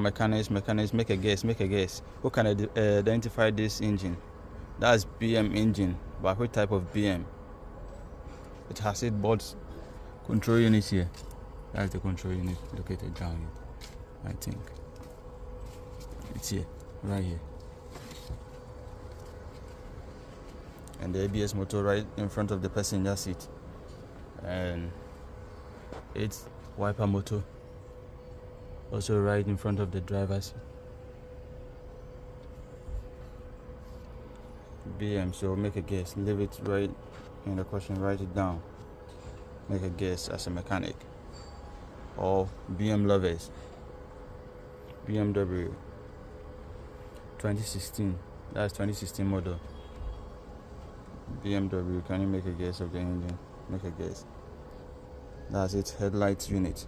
mechanics, make a guess. Who can identify this engine? That's BM engine, but which type of BM? It has 8 boards. Control unit here. That's the control unit located down here. I think it's here, right here. And the ABS motor right in front of the passenger seat. And it's wiper motor also right in front of the driver's seat. BM, so make a guess. Leave it right in the question, write it down. Make a guess as a mechanic. Or BM lovers. BMW 2016. That's 2016 model. BMW, can you make a guess of the engine? Make a guess. That's its headlight unit.